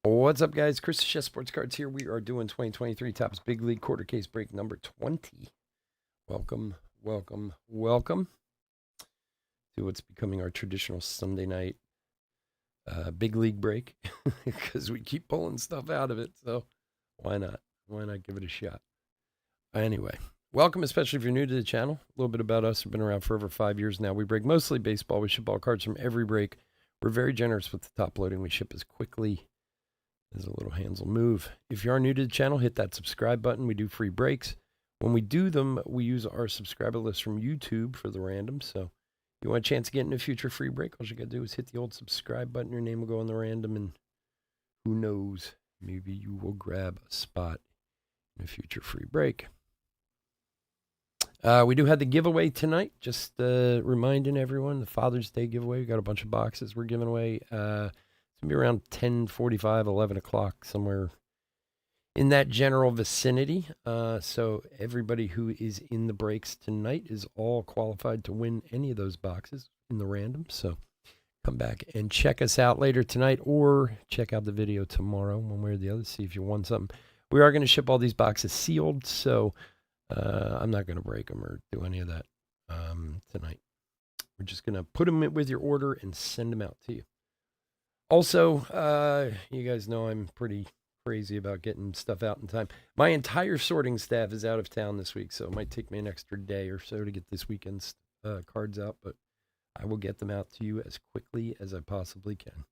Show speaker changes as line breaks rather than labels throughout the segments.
What's up, guys? Chris Chess Sports Cards here. We are doing 2023 Topps Big League Quarter Case Break number 20. Welcome, welcome, welcome to what's becoming our traditional Sunday night Big League break because we keep pulling stuff out of it. So why not? Why not give it a shot? Anyway, welcome, especially if you're new to the channel. A little bit about us. We've been around for over 5 years now. We break mostly baseball. We ship all cards from every break. We're very generous with the top loading. We ship as quickly as a little hands will move. If you are new to the channel, hit that subscribe button. We do free breaks. When we do them, we use our subscriber list from YouTube for the random. So if you want a chance of getting a future free break, all you got to do is hit the old subscribe button. Your name will go on the random, and who knows, maybe you will grab a spot in a future free break. We do have the giveaway tonight. Just reminding everyone, the Father's Day giveaway. We got a bunch of boxes we're giving away. It's going to be around 10:45, 11 o'clock, somewhere in that general vicinity. So everybody who is in the breaks tonight is all qualified to win any of those boxes in the random. So come back and check us out later tonight or check out the video tomorrow, one way or the other, see if you won something. We are going to ship all these boxes sealed, so I'm not going to break them or do any of that tonight. We're just going to put them with your order and send them out to you. Also, you guys know I'm pretty crazy about getting stuff out in time. My entire sorting staff is out of town this week, so it might take me an extra day or so to get this weekend's cards out, but I will get them out to you as quickly as I possibly can.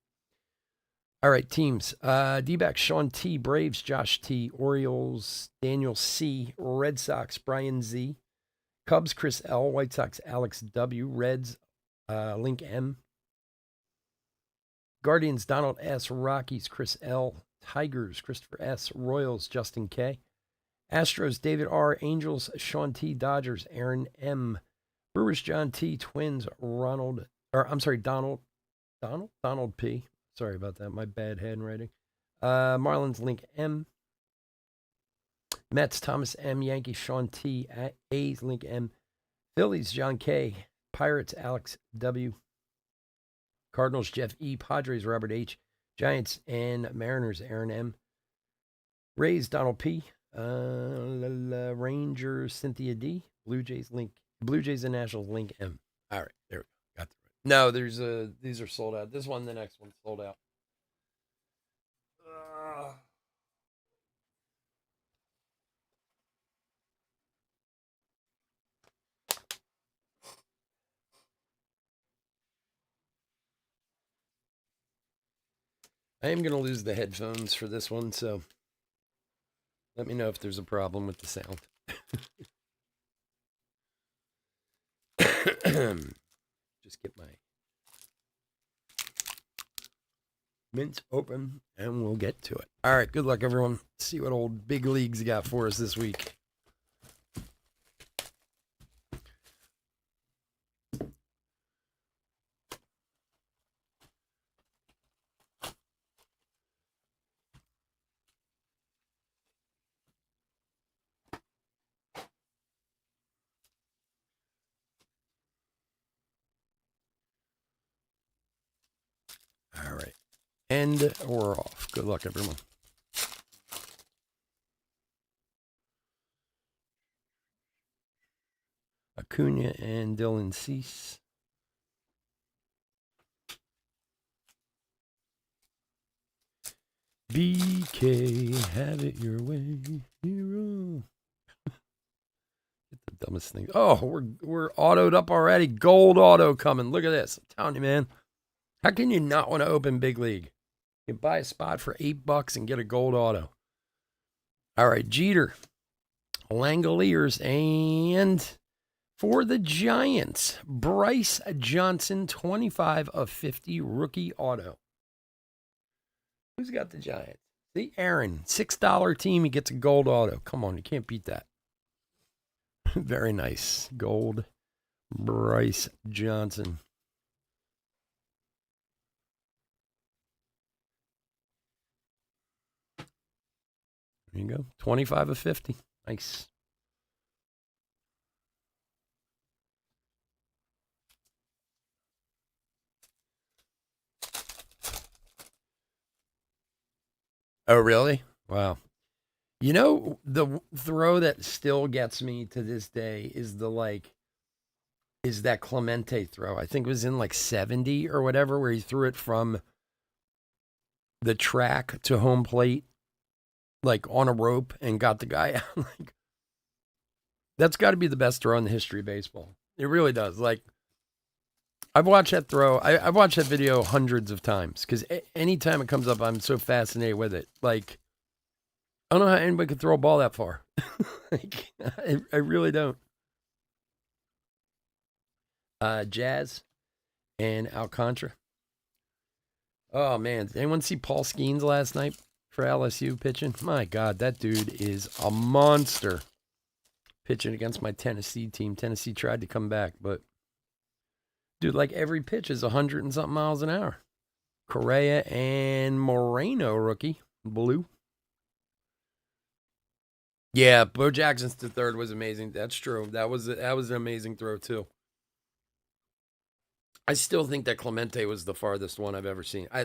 All right, teams. D-backs, Sean T. Braves, Josh T. Orioles, Daniel C. Red Sox, Brian Z. Cubs, Chris L. White Sox, Alex W. Reds, Link M. Guardians, Donald S. Rockies, Chris L. Tigers, Christopher S. Royals, Justin K. Astros, David R. Angels, Sean T. Dodgers, Aaron M. Brewers, John T. Twins, Donald P. Sorry about that. My bad handwriting. Marlins, Link M. Mets, Thomas M. Yankees, Sean T. A's, Link M. Phillies, John K. Pirates, Alex W. Cardinals, Jeff E. Padres, Robert H. Giants and Mariners, Aaron M. Rays, Donald P. Rangers, Cynthia D. Blue Jays and Nationals, Link M. All right, there we go. Got the right. No, these are sold out. This one, the next one's sold out. I am going to lose the headphones for this one, so let me know if there's a problem with the sound. Just get my mint open and we'll get to it. All right, good luck, everyone. Let's see what old Big Leagues got for us this week. All right. And we're off. Good luck, everyone. Acuna and Dylan Cease. BK, have it your way, hero. Get the dumbest thing. Oh, we're autoed up already. Gold auto coming. Look at this. I'm telling you, man. How can you not want to open Big League? You buy a spot for $8 and get a gold auto. All right, Jeter, Langoliers, and for the Giants, Bryce Johnson, 25 of 50 rookie auto. Who's got the Giants? See, Aaron, $6 team, he gets a gold auto. Come on, you can't beat that. Very nice. Gold, Bryce Johnson. There you go. 25 of 50. Nice. Oh, really? Wow. You know, the throw that still gets me to this day is is that Clemente throw. I think it was in like 70 or whatever, where he threw it from the track to home plate, like on a rope and got the guy out. Like, that's got to be the best throw in the history of baseball. It really does. Like, I've watched that throw. I've watched that video hundreds of times because anytime it comes up, I'm so fascinated with it. Like, I don't know how anybody could throw a ball that far. Like, I really don't. Jazz and Alcantara. Oh man, did anyone see Paul Skeens last night for LSU pitching? My God, that dude is a monster pitching against my Tennessee team. Tennessee tried to come back, but dude, like every pitch is 100 and something miles an hour. Correa and Moreno, rookie, blue. Yeah, Bo Jackson's to third was amazing. That's true. That was an amazing throw too. I still think that Clemente was the farthest one I've ever seen. I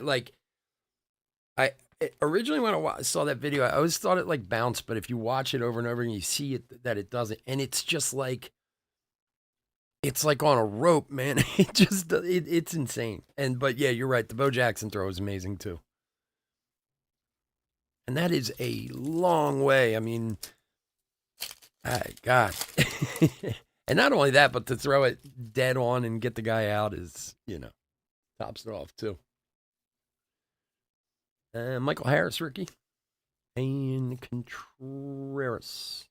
originally when I saw that video, I always thought it like bounced, but if you watch it over and over and you see it that it doesn't, and it's just like it's like on a rope, man. It's insane. And but yeah, you're right. The Bo Jackson throw is amazing too, and that is a long way. I mean, God. And not only that, but to throw it dead on and get the guy out is, tops it off too. Michael Harris, rookie. And Contreras.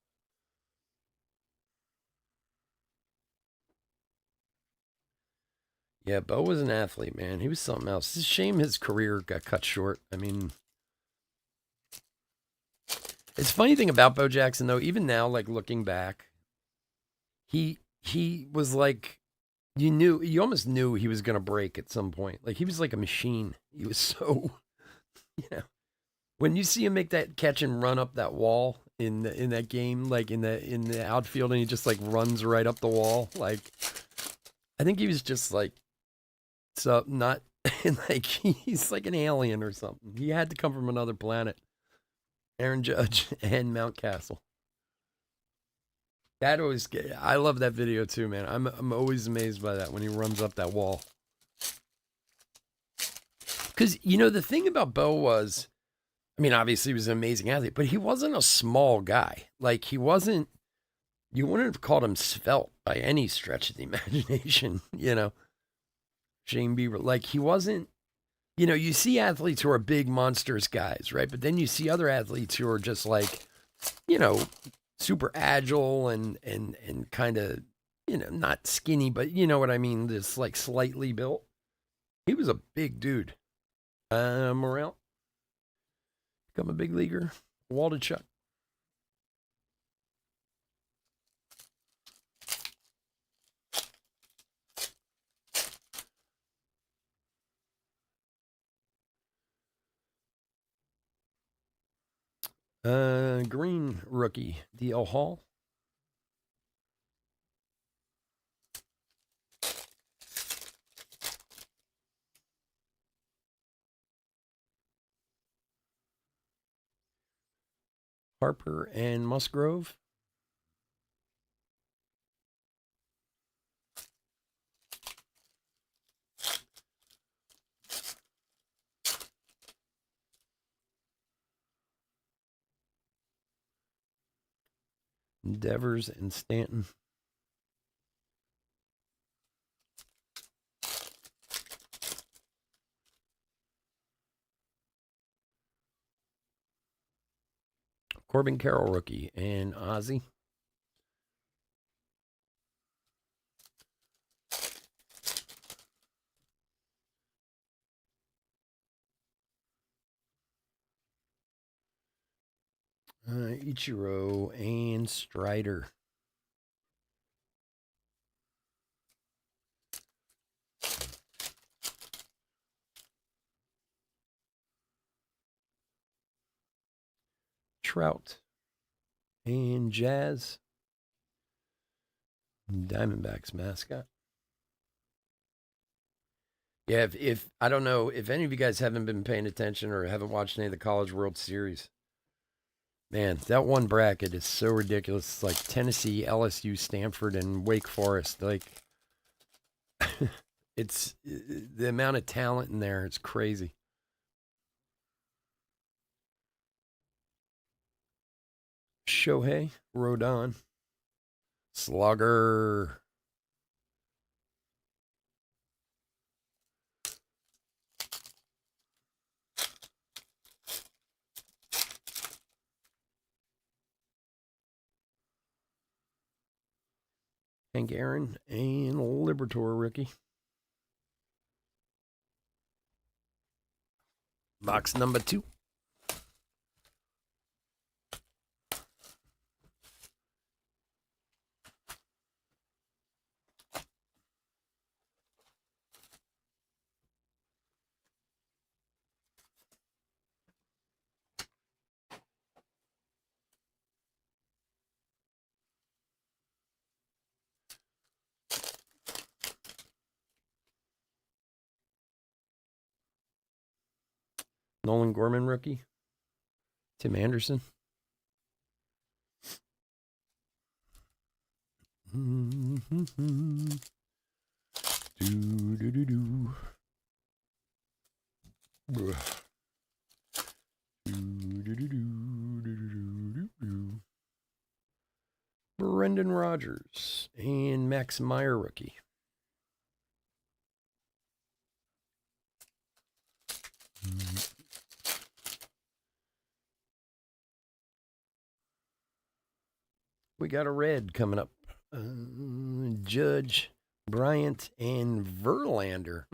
Yeah, Bo was an athlete, man. He was something else. It's a shame his career got cut short. I mean, it's funny thing about Bo Jackson, though, even now, like looking back, he was like you almost knew he was gonna break at some point. Like he was like a machine. He was so you know when you see him make that catch and run up that wall in that game, like in the outfield, and he just like runs right up the wall. Like I think he was just like so not like he's like an alien or something. He had to come from another planet. Aaron Judge and Mountcastle. That always I love that video too, man. I'm always amazed by that when he runs up that wall. Because the thing about Bo was, I mean, obviously he was an amazing athlete, but he wasn't a small guy. Like he wasn't. You wouldn't have called him svelte by any stretch of the imagination. Shane Bieber. Like he wasn't. You see athletes who are big monstrous guys, right? But then you see other athletes who are just like, super agile and kind of, not skinny, but you know what I mean? Just like slightly built. He was a big dude. Morel, become a big leaguer. Waldichuk. Green rookie, DL Hall. Harper and Musgrove. Devers and Stanton. Corbin Carroll rookie and Ozzy. Ichiro and Strider. Trout and Jazz. Diamondbacks mascot. Yeah, if I don't know if any of you guys haven't been paying attention or haven't watched any of the College World Series, man, that one bracket is so ridiculous. It's like Tennessee, LSU, Stanford, and Wake Forest. Like, it's the amount of talent in there. It's crazy. Shohei Rodon, Slugger. Hank Aaron and Libertor rookie. Box number 2. Nolan Gorman rookie. Tim Anderson. Do. Brendan Rodgers and Max Meyer rookie. We got a red coming up. Judge, Bryant, and Verlander.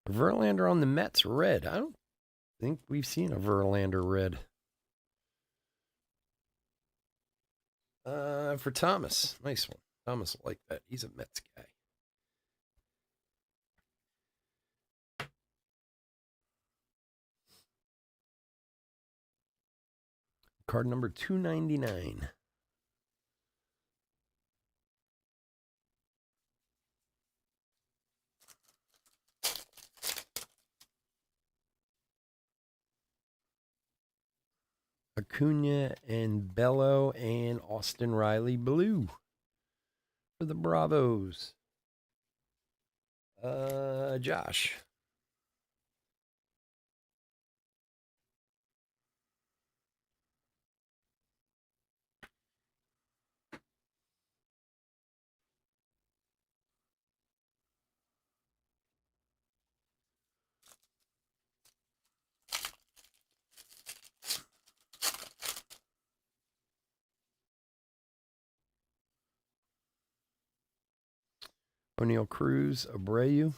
Verlander on the Mets red. I don't think we've seen a Verlander red. For Thomas. Nice one. Thomas will like that. He's a Mets guy. Card number 299. Acuna and Bello and Austin Riley blue for the Bravos. Josh. O'Neill Cruz, Abreu.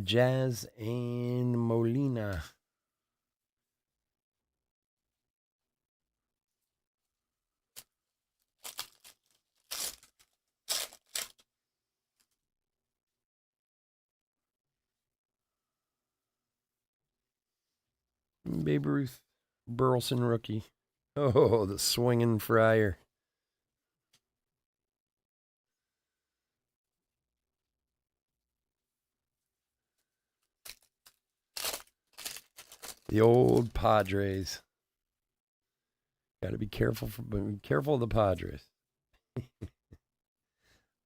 Jazz and Molina. Babe Ruth, Burleson rookie. Oh, the swinging Friar. The old Padres. Got to be careful of the Padres.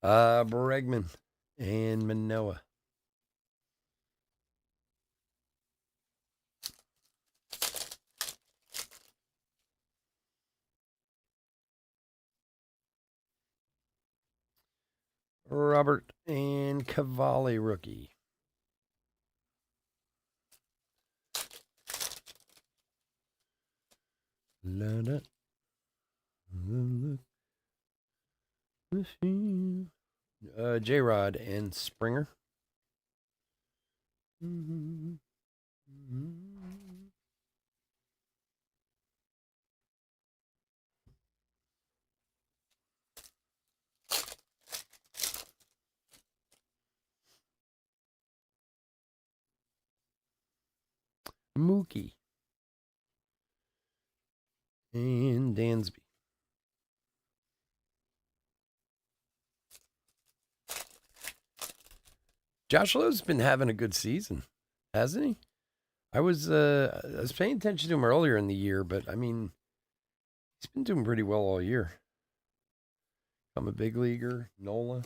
Bregman and Manoah. Robert and Cavalli rookie. J-Rod and Springer. Mookie and Dansby. Josh Lowe's been having a good season, hasn't he? I was paying attention to him earlier in the year, but I mean, he's been doing pretty well all year. I'm a big leaguer, Nola.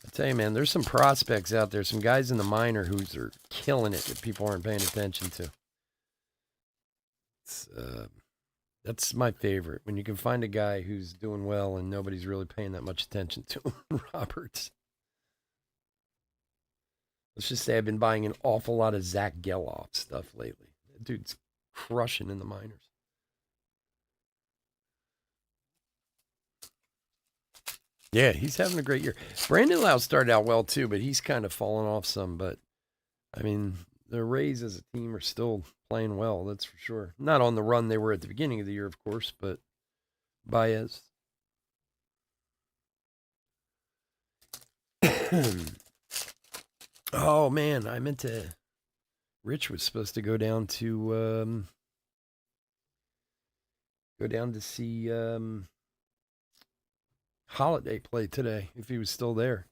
I tell you, man, there's some prospects out there, some guys in the minor who are killing it that people aren't paying attention to. That's my favorite, when you can find a guy who's doing well and nobody's really paying that much attention to him. Roberts. Let's just say I've been buying an awful lot of Zach Geloff stuff lately. That dude's crushing in the minors. Yeah, he's having a great year. Brandon Lau started out well too, but he's kind of fallen off some. But I mean, the Rays as a team are still playing well, that's for sure. Not on the run they were at the beginning of the year, of course, but Baez. Oh man, I meant to. Rich was supposed to go down to see Holiday play today if he was still there.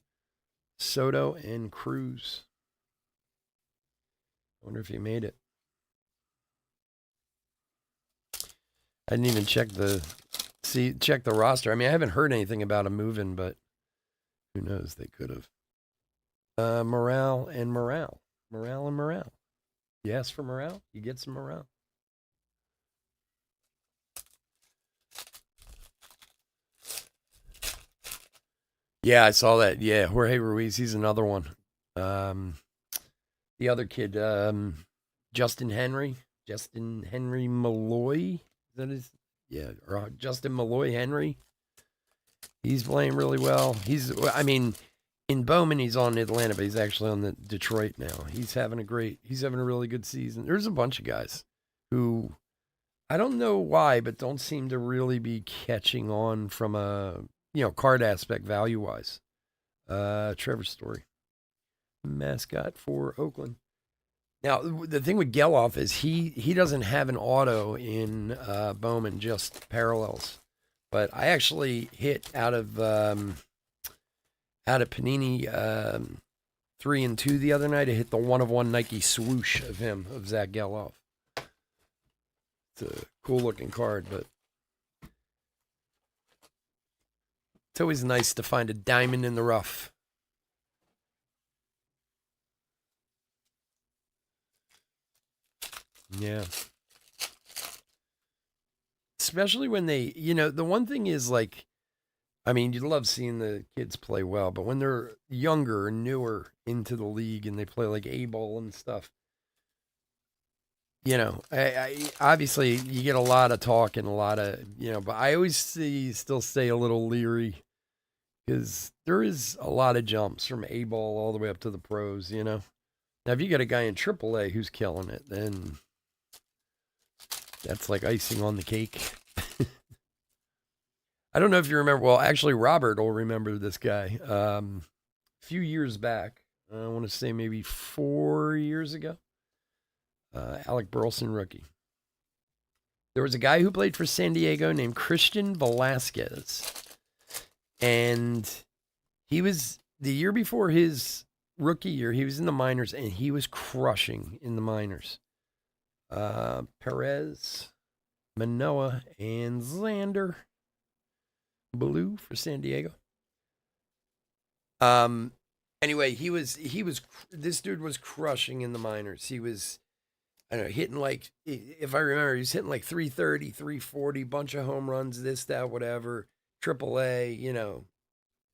Soto and Cruz. I wonder if he made it. I didn't even check the roster. I mean, I haven't heard anything about him moving, but who knows? They could have. Morale. You ask for Morale, you get some Morale. Yeah, I saw that. Yeah, Jorge Ruiz, he's another one. The other kid, Justin Henry Malloy. Is that his? Yeah, or Justin Malloy Henry. He's playing really well. In Bowman, he's on Atlanta, but he's actually on the Detroit now. He's having a really good season. There's a bunch of guys who I don't know why, but don't seem to really be catching on from a card aspect value wise. Trevor Story, mascot for Oakland. Now the thing with Geloff is he doesn't have an auto in Bowman, just parallels. But I actually hit out of Panini 3 and 2 the other night. I hit the 1-of-1 Nike swoosh of Zach Geloff. It's a cool looking card, but it's always nice to find a diamond in the rough. Yeah. Especially when they, the one thing is like, I mean, you love seeing the kids play well, but when they're younger and newer into the league and they play like A-ball and stuff, I obviously you get a lot of talk and a lot of, but I always still stay a little leery because there is a lot of jumps from A-ball all the way up to the pros, Now, if you got a guy in AAA who's killing it, then that's like icing on the cake. I don't know if you remember. Well, actually, Robert will remember this guy. A few years back, I want to say maybe 4 years ago, Alec Burleson rookie. There was a guy who played for San Diego named Christian Velasquez. And he was, the year before his rookie year, he was in the minors, and he was crushing in the minors. Perez, Manoah, and Xander Blue for San Diego. Anyway, this dude was crushing in the minors. He was, I don't know, hitting like, if I remember, he was hitting like 330, 340, bunch of home runs, this, that, whatever, AAA,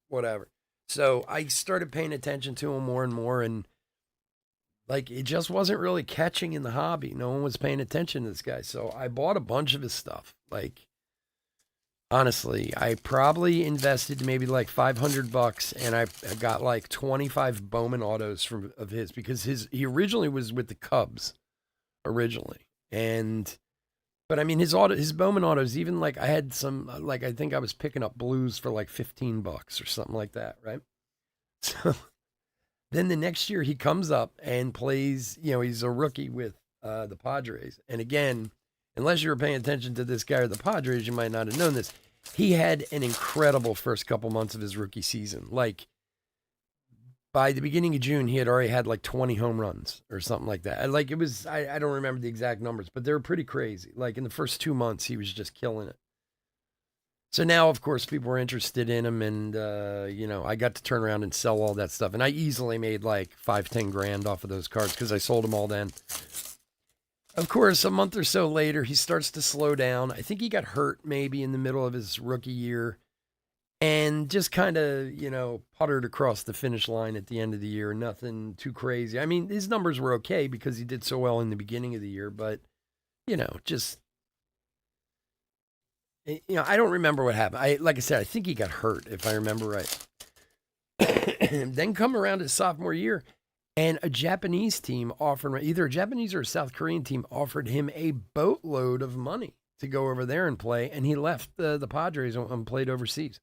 whatever. So I started paying attention to him more and more, and like, it just wasn't really catching in the hobby. No one was paying attention to this guy. So I bought a bunch of his stuff. Like, Honestly, I probably invested maybe like $500, and I got like 25 Bowman autos from of his because he originally was with the Cubs originally, and but I mean his Bowman autos, even like I had some like I think I was picking up blues for like $15 or something like that, right? So then the next year he comes up and plays, he's a rookie with the Padres. And again, unless you were paying attention to this guy or the Padres, you might not have known this. He had an incredible first couple months of his rookie season. Like by the beginning of June, he had already had like 20 home runs or something like that. Like it was, I don't remember the exact numbers, but they were pretty crazy. Like in the first 2 months, he was just killing it. So now, of course, people were interested in him, and I got to turn around and sell all that stuff, and I easily made like 5-10 grand off of those cards because I sold them all then. Of course, a month or so later, he starts to slow down. I think he got hurt maybe in the middle of his rookie year, and just kind of puttered across the finish line at the end of the year. Nothing too crazy. I mean, his numbers were okay because he did so well in the beginning of the year, but just I don't remember what happened. Like I said, I think he got hurt, if I remember right. Then come around his sophomore year, and a Japanese team offered either a Japanese or a South Korean team offered him a boatload of money to go over there and play, and he left the Padres and played overseas.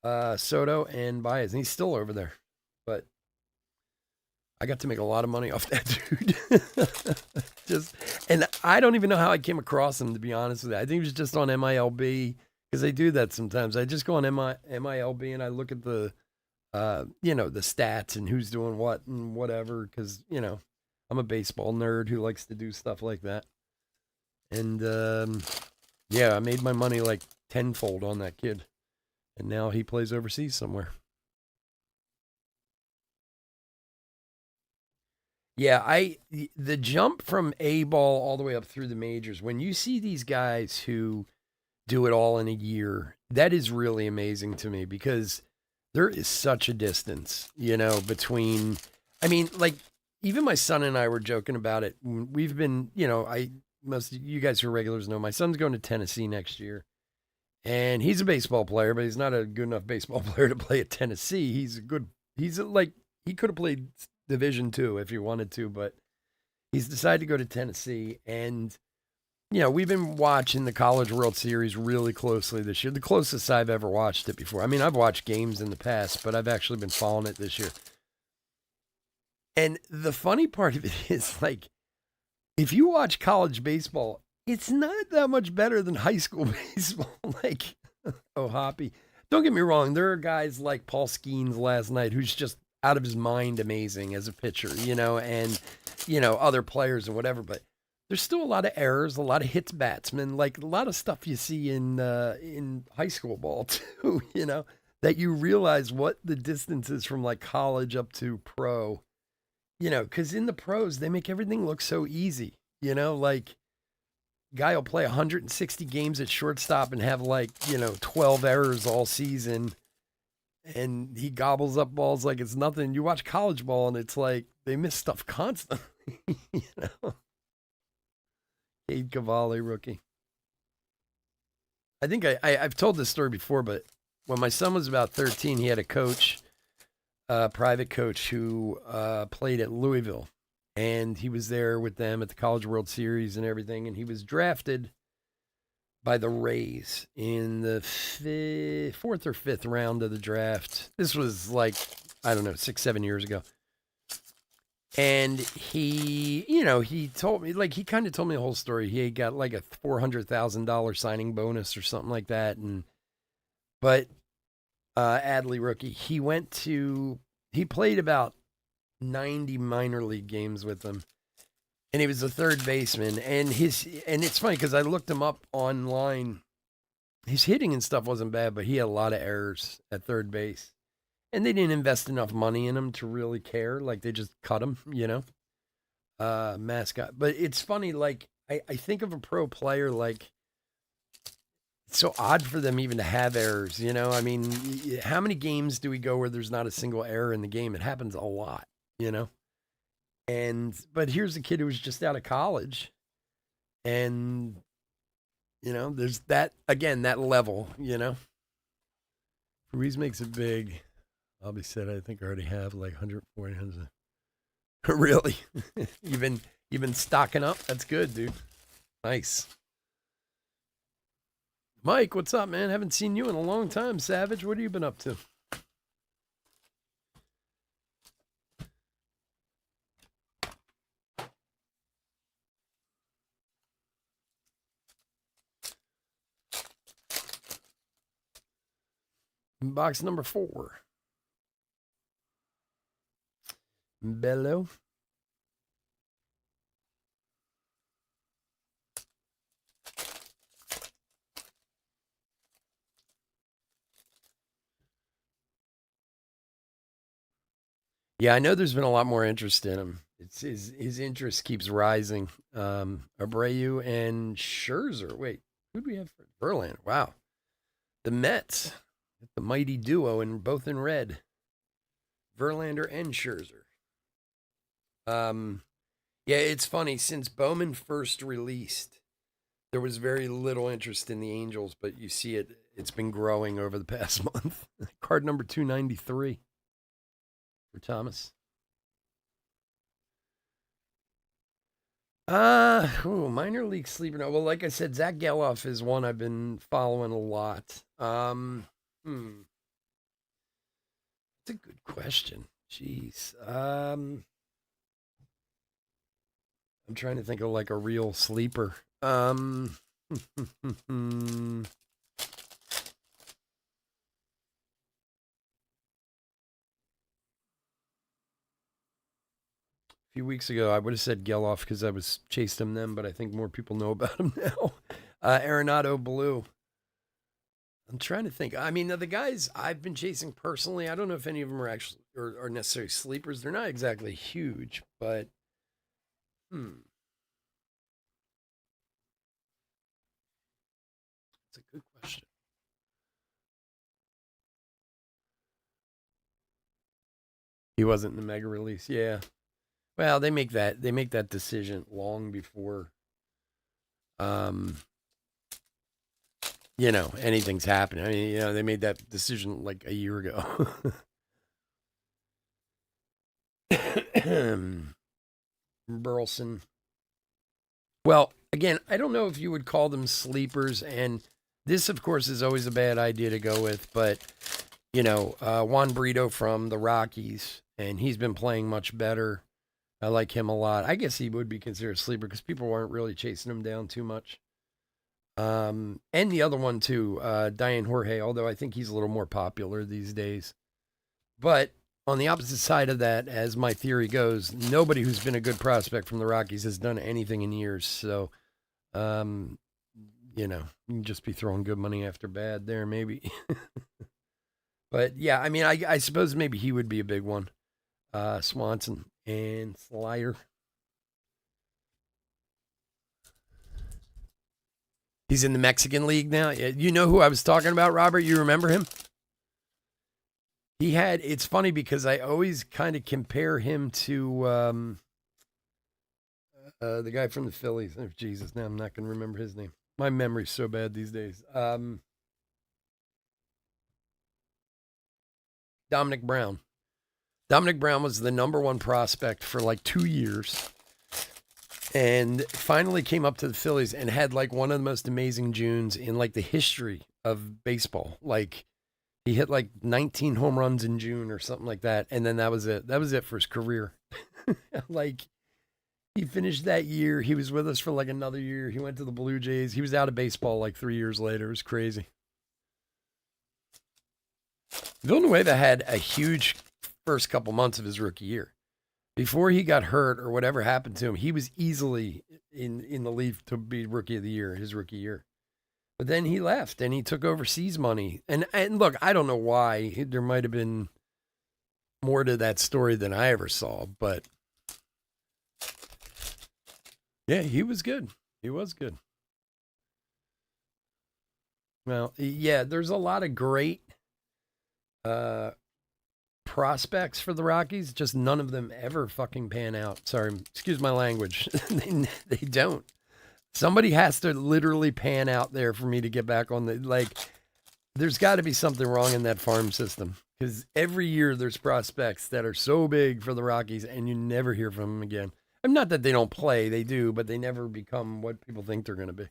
Soto and Baez, and he's still over there, but I got to make a lot of money off that dude. And I don't even know how I came across him, to be honest with you. I think it was just on MILB because they do that sometimes. I just go on MILB and I look at the stats and who's doing what and whatever because, I'm a baseball nerd who likes to do stuff like that. And I made my money like tenfold on that kid. And now he plays overseas somewhere. Yeah, the jump from A ball all the way up through the majors, when you see these guys who do it all in a year, that is really amazing to me because there is such a distance, between I mean, like even my son and I were joking about it. We've been, most of you guys who are regulars know my son's going to Tennessee next year. And he's a baseball player, but he's not a good enough baseball player to play at Tennessee. He could have played Division II if he wanted to, but he's decided to go to Tennessee. And, we've been watching the College World Series really closely this year. The closest I've ever watched it before. I mean, I've watched games in the past, but I've actually been following it this year. And the funny part of it is, like, if you watch college baseball, it's not that much better than high school baseball. Like, oh, Hoppy. Don't get me wrong. There are guys like Paul Skeens last night who's just out of his mind amazing as a pitcher, and, other players and whatever. But there's still a lot of errors, a lot of hits batsmen, like a lot of stuff you see in high school ball too, that you realize what the distance is from like college up to pro, because in the pros, they make everything look so easy, like guy will play 160 games at shortstop and have like 12 errors all season, and he gobbles up balls like it's nothing. You watch college ball and it's like they miss stuff constantly. Cade Cavalli, rookie. I think I've told this story before, but when my son was about 13, he had a coach, a private coach who played at Louisville. And he was there with them at the College World Series and everything. And he was drafted by the Rays in the fourth or fifth round of the draft. This was like, I don't know, 6-7 years ago. And he told me, like, he kind of told me the whole story. He got like a $400,000 signing bonus or something like that. But Adley, rookie, he played about 90 minor league games with them, and he was a third baseman. And it's funny because I looked him up online. His hitting and stuff wasn't bad, but he had a lot of errors at third base, and they didn't invest enough money in him to really care. Like they just cut him, mascot. But it's funny, like I think of a pro player, like it's so odd for them even to have errors. I mean, how many games do we go where there's not a single error in the game? It happens a lot. But here's a kid who was just out of college, and There's that, again, that level. Ruiz makes it big. Albie said, I think I already have like 140. Really? You've been stocking up? That's good, dude. Nice. Mike, what's up, man? Haven't seen you in a long time, Savage. What have you been up to? Box number 4. Bello. Yeah, I know there's been a lot more interest in him. It's his interest keeps rising. Abreu and Scherzer. Wait, who do we have for Verlander? Wow. The Mets. The mighty duo, and both in red. Verlander and Scherzer. Yeah, it's funny. Since Bowman first released, there was very little interest in the Angels, but you see it's been growing over the past month. Card number 293 for Thomas. Minor league sleeper. No, well, like I said, Zach Geloff is one I've been following a lot. It's a good question. Jeez. I'm trying to think of like a real sleeper. A few weeks ago, I would have said Geloff because I was chased him then, but I think more people know about him now. Arenado Blue. I'm trying to think. I mean, the guys I've been chasing personally, I don't know if any of them are actually or are necessarily sleepers. They're not exactly huge, but it's a good question. He wasn't in the mega release, yeah. Well, they make that decision long before anything's happening. I mean, they made that decision like a year ago. Burleson. Well, again, I don't know if you would call them sleepers, and this, of course, is always a bad idea to go with, but, Juan Brito from the Rockies, and he's been playing much better. I like him a lot. I guess he would be considered a sleeper because people weren't really chasing him down too much. And the other one, too, Diane Jorge, although I think he's a little more popular these days. But on the opposite side of that, as my theory goes, nobody who's been a good prospect from the Rockies has done anything in years. So, you can just be throwing good money after bad there, maybe. But yeah, I mean, I suppose maybe he would be a big one. Swanson and Slider. He's in the Mexican League now. You know who I was talking about, Robert? You remember him? It's funny because I always kind of compare him to the guy from the Phillies. Oh, Jesus, now I'm not going to remember his name. My memory's so bad these days. Dominic Brown. Dominic Brown was the number one prospect for like 2 years and finally came up to the Phillies and had like one of the most amazing Junes in like the history of baseball. Like he hit like 19 home runs in June or something like that. And then that was it. That was it for his career. Like he finished that year. He was with us for like another year. He went to the Blue Jays. He was out of baseball like 3 years later. It was crazy. Villanueva had a huge first couple months of his rookie year. Before he got hurt or whatever happened to him, he was easily in the lead to be rookie of the year, his rookie year. But then he left and he took overseas money. And look, I don't know why. There might have been more to that story than I ever saw, but yeah, he was good. He was good. Well, yeah, there's a lot of great prospects for the Rockies. Just none of them ever fucking pan out. Sorry, excuse my language. They don't. Somebody has to literally pan out there for me to get back on the like. There's got to be something wrong in that farm system because every year there's prospects that are so big for the Rockies, and you never hear from them again. I'm not that they don't play; they do, but they never become what people think they're going to be.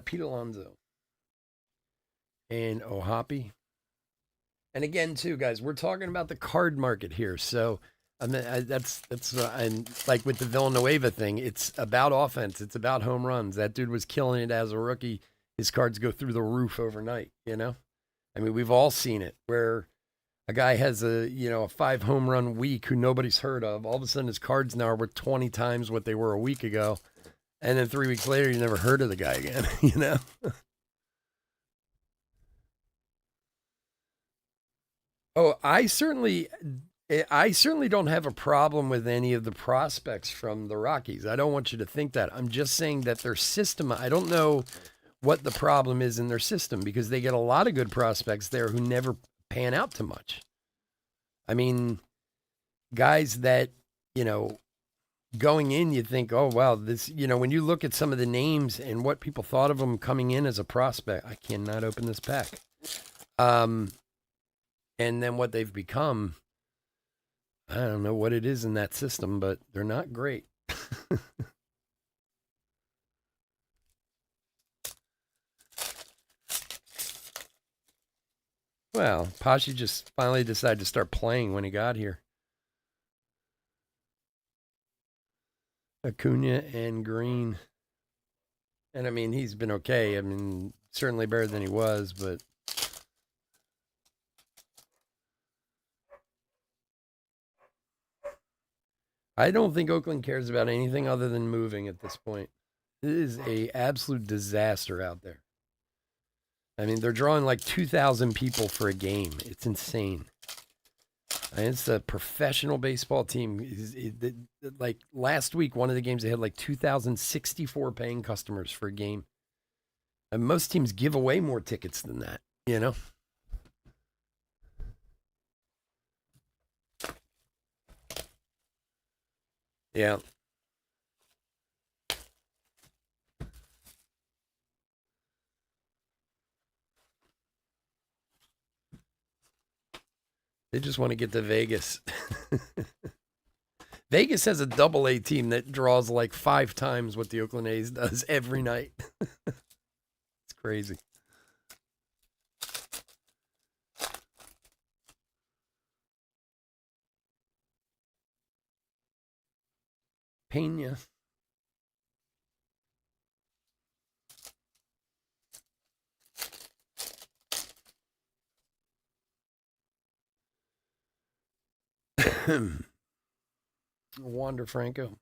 Pete Alonso and Ohapi. And again, too, guys, we're talking about the card market here. So I mean, that's and like with the Villanueva thing, it's about offense. It's about home runs. That dude was killing it as a rookie. His cards go through the roof overnight. I mean, we've all seen it where a guy has a 5 home run week who nobody's heard of. All of a sudden, his cards now are worth 20 times what they were a week ago. And then 3 weeks later, you never heard of the guy again, Oh, I certainly don't have a problem with any of the prospects from the Rockies. I don't want you to think that. I'm just saying that their system, I don't know what the problem is in their system because they get a lot of good prospects there who never pan out to much. I mean, guys that, you know, going in, you think, oh, wow, when you look at some of the names and what people thought of them coming in as a prospect, I cannot open this pack. And then what they've become, I don't know what it is in that system, but they're not great. Well, Pashi just finally decided to start playing when he got here. Acuna and Green. And I mean, he's been okay. I mean, certainly better than he was, but I don't think Oakland cares about anything other than moving at this point. It is a absolute disaster out there. I mean, they're drawing like 2,000 people for a game. It's insane. And it's a professional baseball team. Like last week, one of the games, they had like 2,064 paying customers for a game. And most teams give away more tickets than that. Yeah. They just want to get to Vegas. Vegas has a double A team that draws like 5 times what the Oakland A's does every night. It's crazy. Pena. Wander Franco.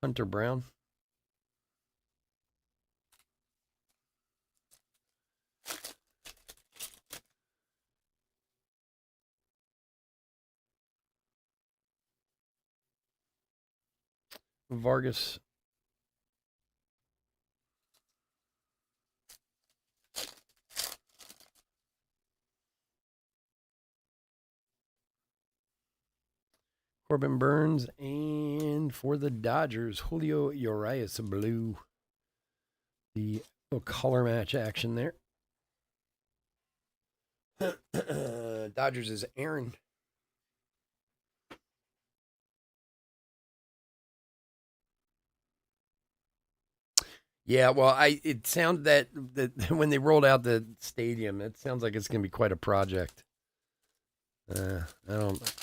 Hunter Brown. Vargas. Corbin Burns, and for the Dodgers, Julio Urias blue. The little color match action there. Dodgers is Aaron. Yeah, well, it sounds that when they rolled out the stadium, it sounds like it's going to be quite a project. I don't.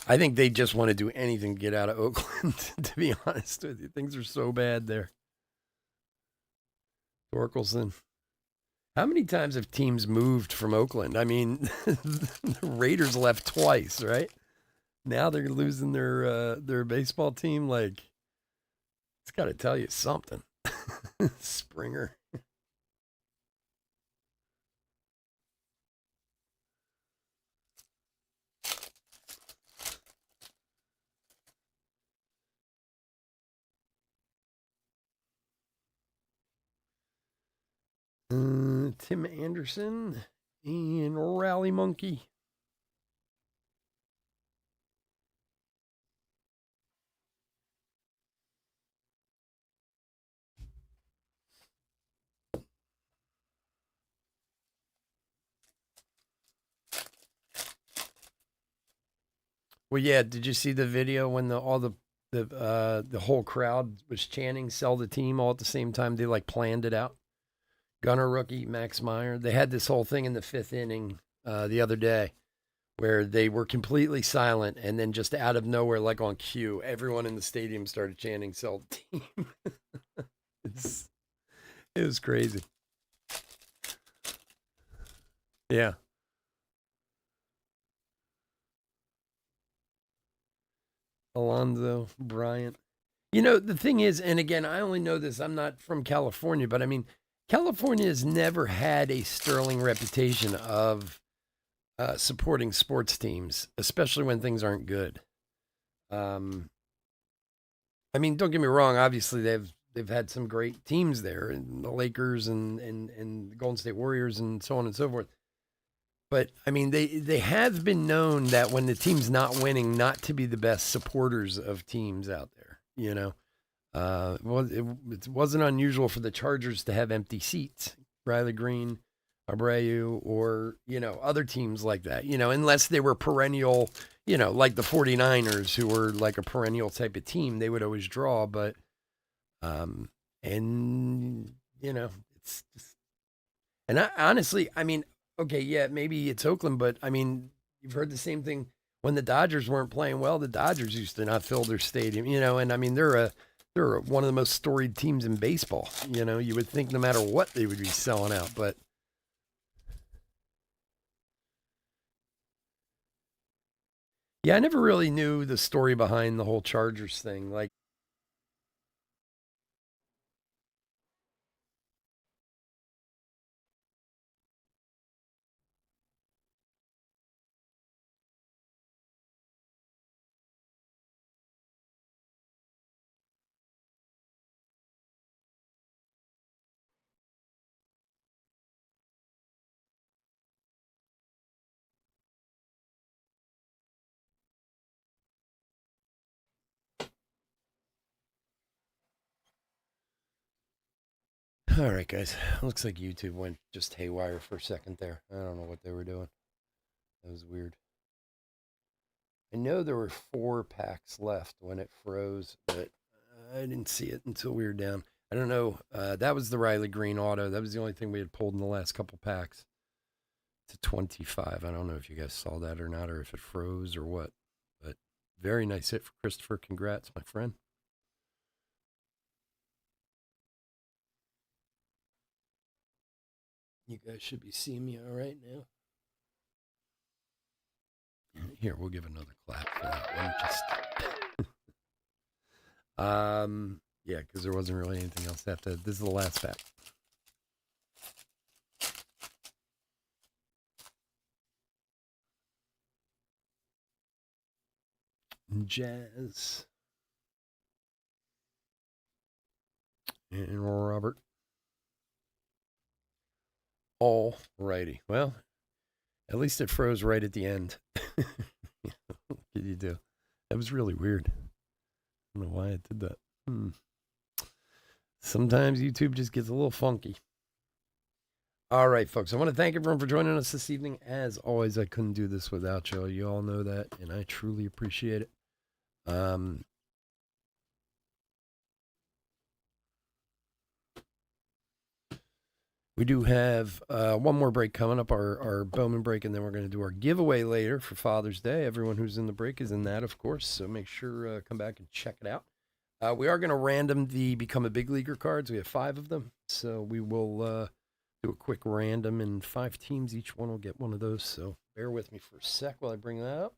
I think they just want to do anything to get out of Oakland. To be honest with you, things are so bad there. Torkelson. How many times have teams moved from Oakland? I mean, the Raiders left twice, right? Now they're losing their baseball team. Like, it's got to tell you something. Springer. Tim Anderson and Rally Monkey. Well, yeah. Did you see the video when the whole crowd was chanting "Sell the team" all at the same time? They like planned it out. Gunner rookie Max Meyer. They had this whole thing in the fifth inning the other day where they were completely silent, and then just out of nowhere, like on cue, everyone in the stadium started chanting "Sell the team." It was crazy. Yeah. Alonzo Bryant. You know, the thing is, and again, I only know this, I'm not from California, but I mean, California has never had a sterling reputation of supporting sports teams, especially when things aren't good. Um, I mean, don't get me wrong. Obviously, they've had some great teams there, and the Lakers and the Golden State Warriors and so on and so forth. But I mean, they have been known that when the team's not winning, not to be the best supporters of teams out there. You know, it wasn't unusual for the Chargers to have empty seats. Riley Green, Abreu, or, other teams like that, unless they were perennial, like the 49ers, who were like a perennial type of team, they would always draw. But, and, it's just, and I honestly, I mean, okay, yeah, maybe it's Oakland, but I mean, you've heard the same thing when the Dodgers weren't playing well. The Dodgers used to not fill their stadium, and I mean, they're one of the most storied teams in baseball. You would think no matter what they would be selling out, but yeah, I never really knew the story behind the whole Chargers thing. Like, all right, guys, looks like YouTube went just haywire for a second there. I don't know what they were doing. That was weird. I know there were 4 packs left when it froze, but I didn't see it until we were down. I don't know. That was the Riley Green auto. That was the only thing we had pulled in the last couple packs to 25. I don't know if you guys saw that or not, or if it froze or what. But very nice hit for Christopher. Congrats, my friend. You guys should be seeing me all right now. Here, we'll give another clap for that one. Yeah, because there wasn't really anything else after. This is the last pack. Jazz and Robert. All righty. Well, at least it froze right at the end. What did you do? That was really weird. I don't know why it did that. Sometimes YouTube just gets a little funky. All right, folks. I want to thank everyone for joining us this evening. As always, I couldn't do this without you. You all know that, and I truly appreciate it. We do have one more break coming up, our Bowman break, and then we're going to do our giveaway later for Father's Day. Everyone who's in the break is in that, of course, so make sure come back and check it out. We are going to random the Become a Big Leaguer cards. We have 5 of them, so we will do a quick random, and 5 teams. Each one will get one of those, so bear with me for a sec while I bring that up.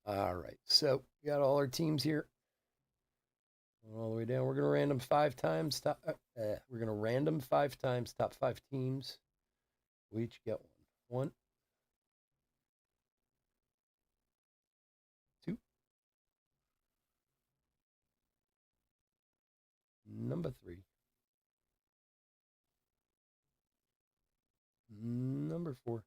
All right. So we got all our teams here. All the way down. We're gonna random 5 times. We're gonna random 5 times. Top 5 teams. We each get one. 1, 2, number 3, number 4,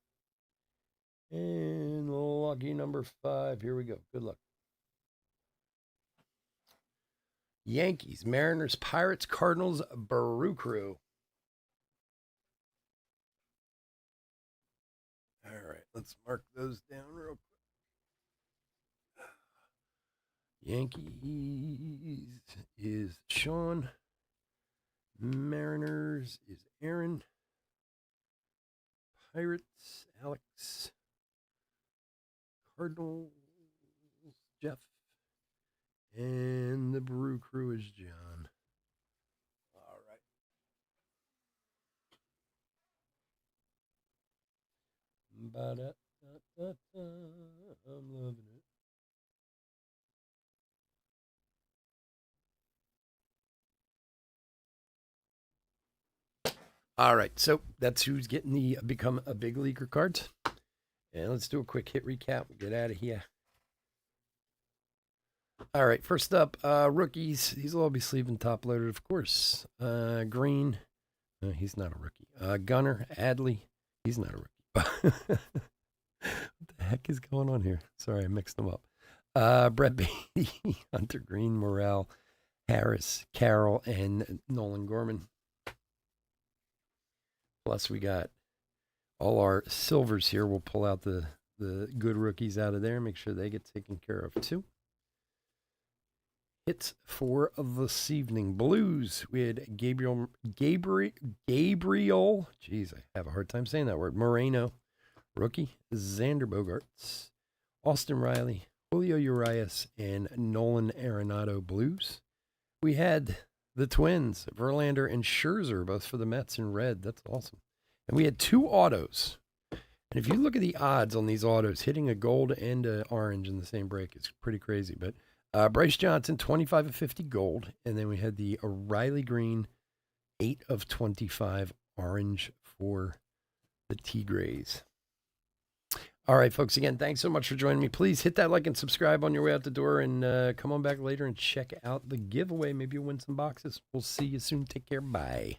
and lucky number 5. Here we go. Good luck. Yankees, Mariners, Pirates, Cardinals, Brew Crew. All right, let's mark those down real quick. Yankees is Sean. Mariners is Aaron. Pirates, Alex. Cardinals, Jeff. And the Brew Crew is John. All right. I'm loving it. All right, so that's who's getting the Become a Big Leaguer cards. And let's do a quick hit recap. We'll get out of here. All right, first up, rookies. These will all be sleeve and top loaded, of course. Green, he's not a rookie. Gunner, Adley, he's not a rookie. What the heck is going on here? Sorry, I mixed them up. Brett Beatty, Hunter Green, Morel, Harris, Carroll, and Nolan Gorman. Plus, we got all our silvers here. We'll pull out the good rookies out of there, make sure they get taken care of too. Hits for this evening. Blues, we had Gabriel. Jeez, I have a hard time saying that word. Moreno, rookie. Xander Bogaerts, Austin Riley, Julio Urias, and Nolan Arenado. Blues. We had the Twins, Verlander and Scherzer, both for the Mets in red. That's awesome. And we had 2 autos. And if you look at the odds on these autos, hitting a gold and an orange in the same break is pretty crazy. But Bryce Johnson, 25 of 50 gold. And then we had the Riley Green, 8 of 25 orange for the Tigres. All right, folks, again, thanks so much for joining me. Please hit that like and subscribe on your way out the door, and come on back later and check out the giveaway. Maybe you'll win some boxes. We'll see you soon. Take care. Bye.